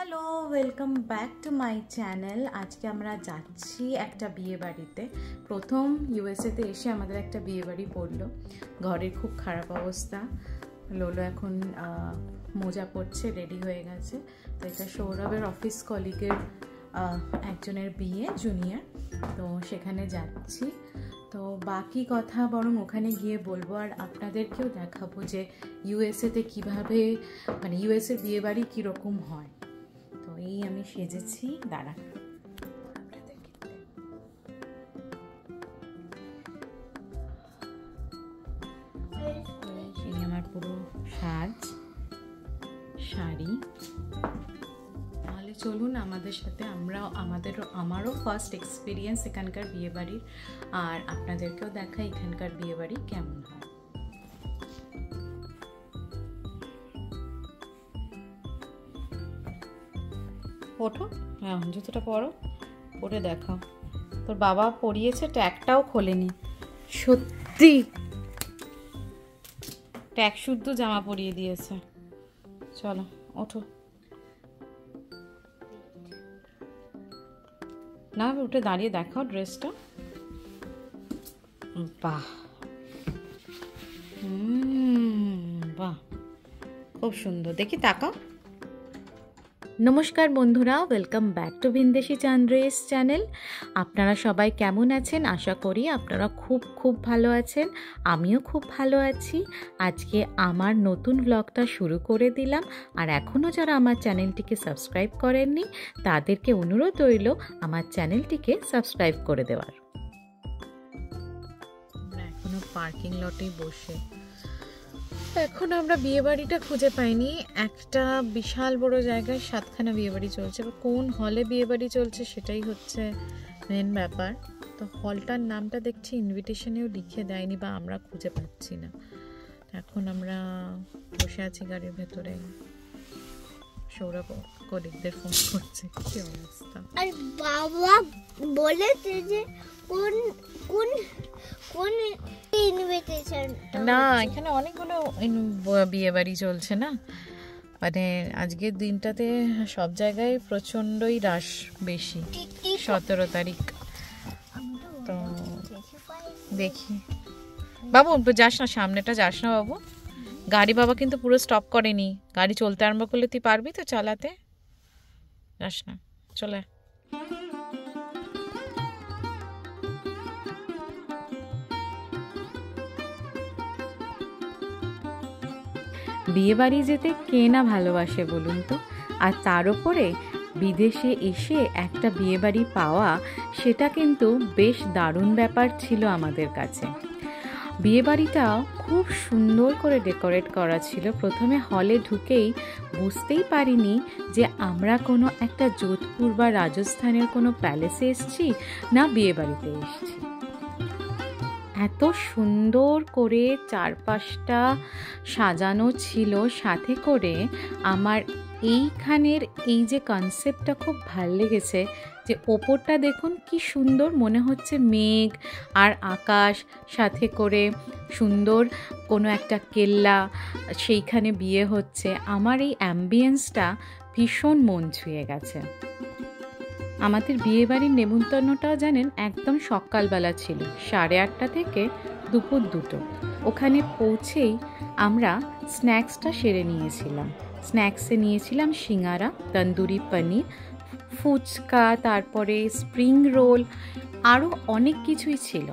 Hello, welcome back to my channel. আজকে আমরা যাচ্ছি একটা বিয়ে বাড়িতে। প্রথম ইউএসএতে এসে আমাদের একটা বিয়ে বাড়ি পড়লো। ঘরের খুব খারাপ অবস্থা। লোলো এখন মোজা পড়ছে, রেডি হয়ে গেছে। তো এটা সৌরভের অফিস কলিগের একজনের বিয়ে, জুনিয়র। তো সেখানে যাচ্ছি। তো বাকি কথা বরং ওখানে গিয়ে বলবো, আর আপনাদেরকেও দেখাবো যে ইউএসএতে কীভাবে, মানে ইউএসএ বিয়ে বাড়ি কীরকম হয়। তো এই আমি সেজেছি, দাঁড়া এই আমার পুরো সাজ, শাড়ি। তাহলে চলুন আমাদের সাথে, আমারও ফার্স্ট এক্সপিরিয়েন্স এখানকার বিয়ে বাড়ির, আর আপনাদেরকেও দেখা এখানকার বিয়ে বাড়ি কেমন হয়। ওঠো, হ্যাঁ জুতোটা পরো, পরে দেখাও। তোর বাবা পরিয়েছে, ট্যাগটাও খোলেনি। সত্যি ট্যাগ শুদ্ধ জামা পরিয়ে দিয়েছে। চলো ওঠো। না উঠে দাঁড়িয়ে দেখাও ড্রেসটা। বাহ বাহ, খুব সুন্দর, দেখি তাকাও। নমস্কার বন্ধুরা, ওয়েলকাম ব্যাক টু ভিনদেশি চান্দ্রেস চ্যানেল। আপনারা সবাই কেমন আছেন? আশা করি আপনারা খুব খুব ভালো আছেন। আমিও খুব ভালো আছি। আজকে আমার নতুন ব্লগটা শুরু করে দিলাম। আর এখনও যারা আমার চ্যানেলটিকে সাবস্ক্রাইব করেননি তাদেরকে অনুরোধ রইল আমার চ্যানেলটিকে সাবস্ক্রাইব করে দেওয়ার। আমরা এখনও পার্কিং লটেই বসে। এখন আমরা বিয়েবাড়িটা খুঁজে পাইনি। একটা বিশাল বড় জায়গায় 7খানা বিয়েবাড়ি চলছে। কোন হলে বিয়েবাড়ি চলছে সেটাই হচ্ছে মেন ব্যাপার। তো হলটার নামটা দেখছি ইনভিটেশনেও লিখে দেয়নি, বা আমরা খুঁজে পাচ্ছি না। এখন আমরা বসে আছি গাড়ির ভেতরে। সৌরভ কলিগদের ফোন করছে, কি অবস্থা। আর বাবা বলেছে যে কোন কোন কোন ইনভিটেশন না, এখানে অনেকগুলো বিয়ে বাড়ি চলছে না, মানে আজকের দিনটাতে সব জায়গায় প্রচণ্ডই রাশ বেশি। 17 তারিখ। তো দেখি বাবু, যাস না, সামনেটা যাস না বাবু। গাড়ি বাবা কিন্তু পুরো স্টপ করেনি। গাড়ি চলতে আরম্ভ করলে তুই পারবি তো চালাতে? যাস না, চলে। বিয়েবাড়ি যেতে কে না ভালোবাসে বলুন তো। আর তার উপরে বিদেশে এসে একটা বিয়েবাড়ি পাওয়া, সেটা কিন্তু বেশ দারুণ ব্যাপার ছিল আমাদের কাছে। বিয়েবাড়িটা খুব সুন্দর করে ডেকোরেট করা ছিল। প্রথমে হলে ঢুকেই বুঝতেই পারিনি যে আমরা কোনো একটা যোধপুর বা রাজস্থানের কোনো প্যালেসে এসেছি না বিয়েবাড়িতে এসেছি। এত সুন্দর করে চারপাশটা সাজানো ছিল। সাথে করে আমার এইখানের এই যে কনসেপ্টটা খুব ভাল লেগেছে, যে ওপরটা দেখুন কি সুন্দর, মনে হচ্ছে মেঘ আর আকাশ, সাথে করে সুন্দর কোনো একটা কেল্লা, সেইখানে বিয়ে হচ্ছে। আমার এই অ্যাম্বিয়েন্সটা ভীষণ মন ছুঁয়ে গেছে। আমাদের বিয়েবাড়ির নেমন্তন্নটাও জানেন একদম সকালবেলা ছিল, 8:30 থেকে দুপুর 2টো। ওখানে পৌঁছেই আমরা স্ন্যাক্সটা সেরে নিয়েছিলাম। স্ন্যাক্সে নিয়েছিলাম সিঙ্গারা, তন্দুরি পনির, ফুচকা, তারপরে স্প্রিং রোল, আরও অনেক কিছুই ছিল।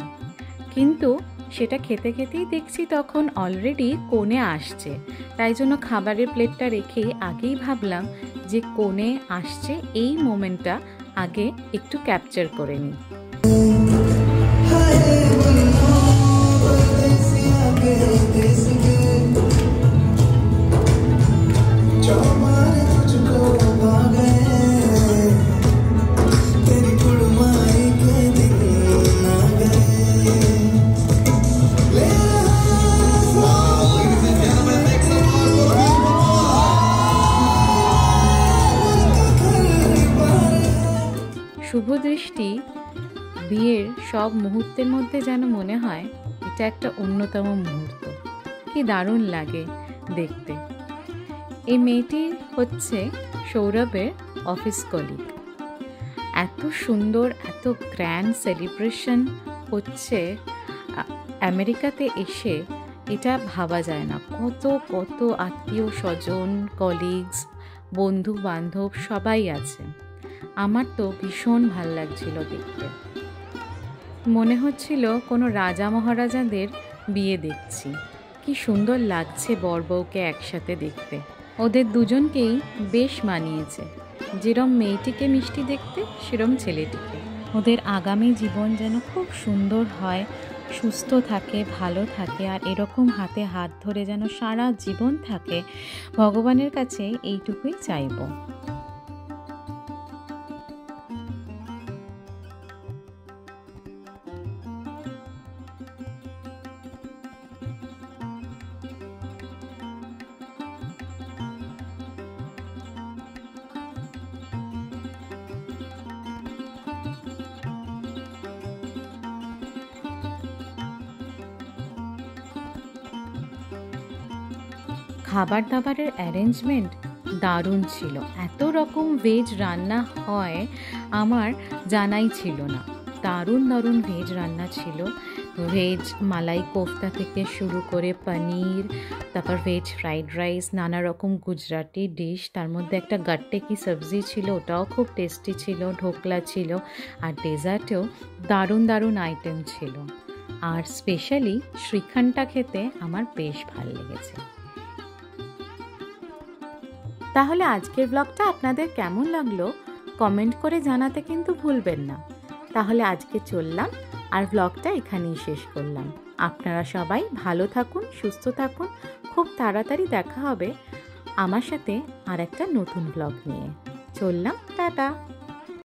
কিন্তু সেটা খেতে খেতেই দেখছি তখন অলরেডি কনে আসছে। তাই জন্য খাবারের প্লেটটা রেখে আগেই ভাবলাম যে কনে আসছে, এই মোমেন্টটা আগে একটু ক্যাপচার করে নিই। শুভ দৃষ্টি বিয়ের সব মুহূর্তের মধ্যে যেন মনে হয় এটা একটা অন্যতম মুহূর্ত। কি দারুণ লাগে দেখতে। এই মেয়েটি হচ্ছে সৌরভের অফিস কলিগ। এত সুন্দর, এত গ্র্যান্ড সেলিব্রেশন হচ্ছে আমেরিকাতে এসে, এটা ভাবা যায় না। কত কত আত্মীয় স্বজন, কলিগস, বন্ধু বান্ধব সবাই আছে। আমার তো ভীষণ ভাল লাগছিল দেখতে। মনে হচ্ছিল কোনো রাজা মহারাজাদের বিয়ে দেখছি। কি সুন্দর লাগছে বর বউকে একসাথে দেখতে। ওদের দুজনকেই বেশ মানিয়েছে, যেরম মেয়েটিকে মিষ্টি দেখতে সেরম ছেলেটিকে। ওদের আগামী জীবন যেন খুব সুন্দর হয়, সুস্থ থাকে, ভালো থাকে, আর এরকম হাতে হাত ধরে যেন সারা জীবন থাকে, ভগবানের কাছে এইটুকুই চাইব। খাবার দাবারের অ্যারেঞ্জমেন্ট দারুণ ছিল। এত রকম ভেজ রান্না হয় আমার জানাই ছিল না। দারুণ দারুণ ভেজ রান্না ছিল। ভেজ মালাই কোফতা থেকে শুরু করে পনির, তারপর ভেজ ফ্রাইড রাইস, নানা রকম গুজরাটি ডিশ, তার মধ্যে একটা গাট্টে কি সবজি ছিল, ওটাও খুব টেস্টি ছিল, ঢোকলা ছিল, আর ডেজার্টেও দারুণ দারুণ আইটেম ছিল। আর স্পেশালি শ্রীখণ্ডটা খেতে আমার বেশ ভালো লেগেছে। তাহলে আজকের ব্লগটা আপনাদের কেমন লাগলো কমেন্ট করে জানাতে কিন্তু ভুলবেন না। তাহলে আজকে চললাম, আর ব্লগটা এখানেই শেষ করলাম। আপনারা সবাই ভালো থাকুন, সুস্থ থাকুন। খুব তাড়াতাড়ি দেখা হবে আমার সাথে আর একটা নতুন ব্লগ নিয়ে। চললাম, টাটা।